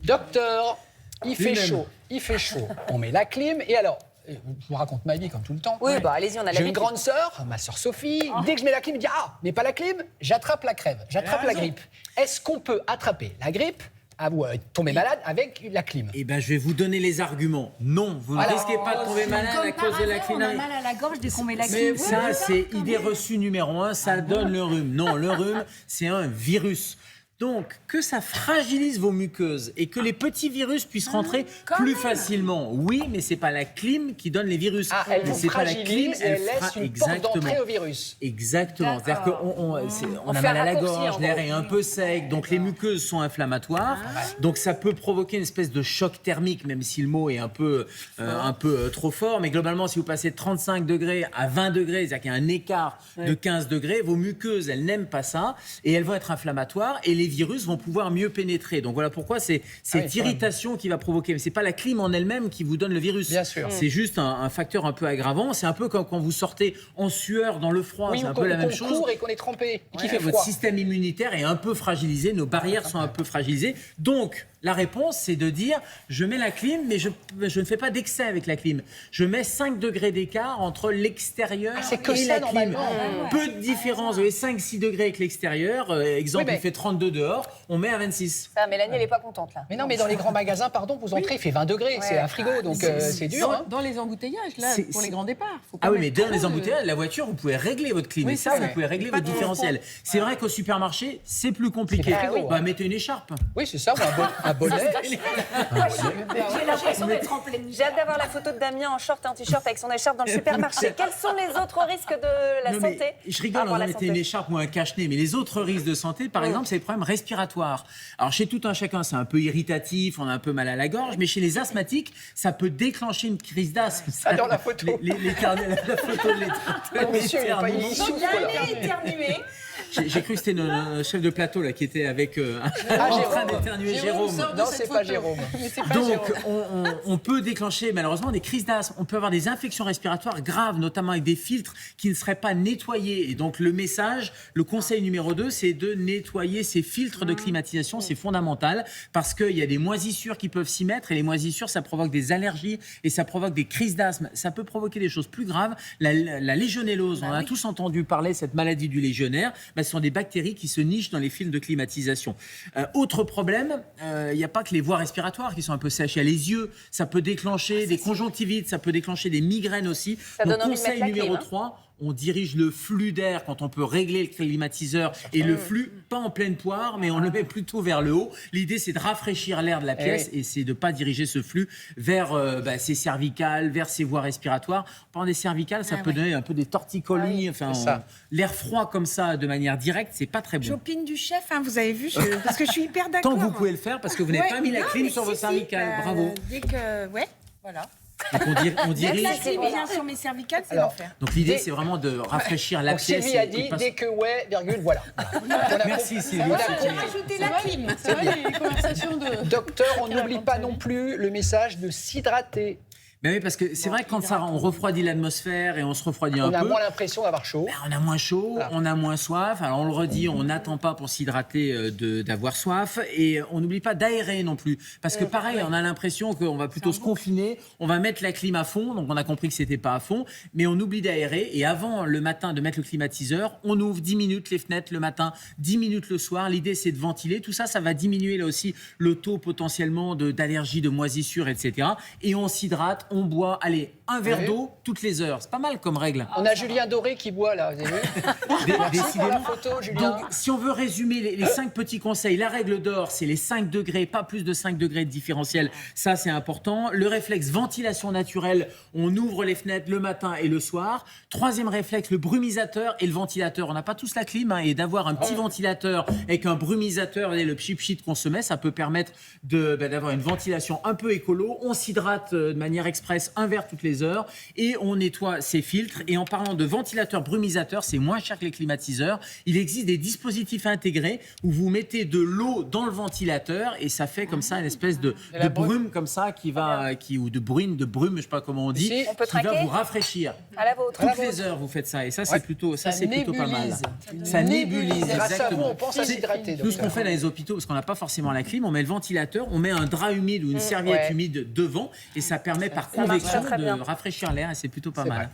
Docteur, il fait chaud, on met la clim et alors, je vous raconte ma vie comme tout le temps. Oui, bah allez-y, on a J'ai l'habitude. une grande sœur, ma sœur Sophie, dès que je mets la clim, elle dit « Ah, mais pas la clim, j'attrape la crève, j'attrape la grippe ». Est-ce qu'on peut attraper la grippe ou tomber malade avec la clim? Eh bien, je vais vous donner les arguments. Non, vous ne risquez pas de tomber malade à cause de la clim. On a mal à la gorge dès qu'on met la Mais clim. ça, c'est idée reçue numéro 1, ça donne le rhume. Non, le rhume, c'est un virus. Donc, que ça fragilise vos muqueuses et que les petits virus puissent rentrer plus facilement. Oui, mais c'est pas la clim qui donne les virus. Ah, elle Mais vous c'est pas la clim, fragilise et elle laisse une porte d'entrée au virus. Exactement. C'est-à-dire qu'on a fait mal un à la raccourci, gorge, en l'air gros. est un peu sec, donc les muqueuses sont inflammatoires. Donc ça peut provoquer une espèce de choc thermique, même si le mot est un peu trop fort. Mais globalement, si vous passez de 35 degrés à 20 degrés, c'est-à-dire qu'il y a un écart de 15 degrés, vos muqueuses, elles n'aiment pas ça et elles vont être inflammatoires et les virus vont pouvoir mieux pénétrer. Donc voilà pourquoi c'est cette irritation qui va provoquer. Mais c'est pas la clim en elle-même qui vous donne le virus. Bien sûr. C'est juste un facteur un peu aggravant. C'est un peu comme quand vous sortez en sueur dans le froid. Oui, C'est un ou peu la même qu'on chose. court et qu'on est trempé, et qu'il fait Votre froid. système immunitaire est un peu fragilisé, nos barrières sont un peu fragilisées. Donc, la réponse, c'est de dire, je mets la clim, mais je ne fais pas d'excès avec la clim. Je mets 5 degrés d'écart entre l'extérieur c'est que et ça, la clim. normalement. Peu de différence. Vous avez 5-6 degrés avec l'extérieur. Exemple, Oui, mais- il fait 32 dehors, on met à 26. Ça, Mélanie, elle n'est pas contente là. Mais non, mais dans les grands magasins, pardon, vous entrez, il fait 20 degrés, c'est un frigo, donc c'est dur. Hein. Dans les embouteillages, là, C'est- pour les grands départs. Faut pas Ah oui, mettre mais dans trop les de- embouteillages, la voiture, vous pouvez régler votre clim. Oui, et ça, c'est vous vrai. pouvez régler Pas votre trop différentiel. C'est vrai qu'au supermarché, c'est plus compliqué. C'est frigo, Bah, mettez une écharpe. Oui, c'est ça, ou un bonnet. J'ai l'impression d'être en pleine nuit. J'ai hâte d'avoir la photo de Damien en short et en t-shirt avec son écharpe dans le supermarché. Quels sont les autres risques de la Non, mais santé? je rigole, on mettait une écharpe ou un cache-nez, mais les autres risques de santé, par exemple, c'est les problèmes respiratoires. Alors, chez tout un chacun, c'est un peu irritatif, on a un peu mal à la gorge, mais chez les asthmatiques, ça peut déclencher une crise d'asthme. J'adore la photo. La photo de l'éternuement. Monsieur, il souffle, là. éternué. J'ai cru que c'était notre chef de plateau là, qui était avec en train d'éternuer, Jérôme. Non, c'est pas Jérôme. Donc, on peut déclencher malheureusement des crises d'asthme. On peut avoir des infections respiratoires graves, notamment avec des filtres qui ne seraient pas nettoyés. Et donc, le message, le conseil numéro 2, c'est de nettoyer ces filtres de climatisation. C'est fondamental parce qu'il y a des moisissures qui peuvent s'y mettre. Et les moisissures, ça provoque des allergies et ça provoque des crises d'asthme. Ça peut provoquer des choses plus graves. La légionellose, on a tous entendu parler de cette maladie du légionnaire. Ce sont des bactéries qui se nichent dans les filtres de climatisation. Autre problème, il n'y a pas que les voies respiratoires qui sont un peu sèches. Il y a les yeux, ça peut déclencher des conjonctivites, ça peut déclencher des migraines aussi. Ça Donc, donne envie de conseil mettre la numéro clim, hein. 3, on dirige le flux d'air quand on peut régler le climatiseur et le flux, pas en pleine poire, mais on le met plutôt vers le haut. L'idée, c'est de rafraîchir l'air de la pièce et c'est de ne pas diriger ce flux vers ses cervicales, vers ses voies respiratoires. Pendant des cervicales, ça peut donner un peu des torticolis. L'air froid comme ça, de manière directe, c'est pas très bon. J'opine du chef, hein, vous avez vu, parce que je suis hyper d'accord. Tant que vous pouvez le faire, parce que vous n'avez pas mis la clim sur vos cervicales. Bravo. Dès que... Ouais, voilà. Donc on Mettre dirige. la clim bien sur mes cervicales, c'est Alors, l'enfer. Donc l'idée, c'est vraiment de rafraîchir la Donc pièce. Sylvie a et dit, pas- dès que ouais, virgule, voilà. Merci Sylvie. On a J'ai compris. rajouté la clim. C'est vrai, les conversations de... Docteur, on n'oublie pas non plus le message de s'hydrater. Mais oui, parce que c'est vrai que quand on refroidit l'atmosphère et on se refroidit un On a peu, moins l'impression d'avoir chaud. on a moins chaud, Voilà. on a moins soif. Alors on le redit, on n'attend pas pour s'hydrater d'avoir soif et on n'oublie pas d'aérer non plus. Parce que pareil, on a l'impression qu'on va plutôt se confiner, on va mettre la clim à fond, donc on a compris que c'était pas à fond, mais on oublie d'aérer et avant le matin de mettre le climatiseur, on ouvre 10 minutes les fenêtres le matin, 10 minutes le soir. L'idée c'est de ventiler. Tout ça, ça va diminuer là aussi le taux potentiellement d'allergie, de moisissure, etc. Et on s'hydrate, on boit, allez, un verre d'eau toutes les heures. C'est pas mal comme règle. On a Julien Doré qui boit là, vous avez vu? Merci pour la photo, Julien. Donc, si on veut résumer les 5 petits conseils, la règle d'or, c'est les 5 degrés, pas plus de 5 degrés de différentiel. Ça, c'est important. Le réflexe ventilation naturelle, on ouvre les fenêtres le matin et le soir. Troisième réflexe, le brumisateur et le ventilateur. On n'a pas tous la clim, hein, et d'avoir un petit ventilateur avec un brumisateur, et le pchit-pchit qu'on se met, ça peut permettre d'avoir une ventilation un peu écolo. On s'hydrate de manière exponentielle express, un verre toutes les heures, et on nettoie ces filtres. Et en parlant de ventilateur brumisateur, c'est moins cher que les climatiseurs. Il existe des dispositifs intégrés où vous mettez de l'eau dans le ventilateur et ça fait comme ça une espèce de brume comme ça ou de brume, je sais pas comment on dit, Ici, on peut qui va traquer vous rafraîchir. À la vôtre. Toutes les heures, vous faites ça. Et ça, c'est plutôt pas mal. nébulise. Ça nébulise, Grâce à vous, exactement. on pense à s'hydrater. Nous, ce qu'on fait dans les hôpitaux, parce qu'on n'a pas forcément la clim, on met le ventilateur, on met un drap humide ou une serviette humide devant et ça permet par marche convection très de bien. rafraîchir l'air et c'est plutôt pas C'est mal. vrai.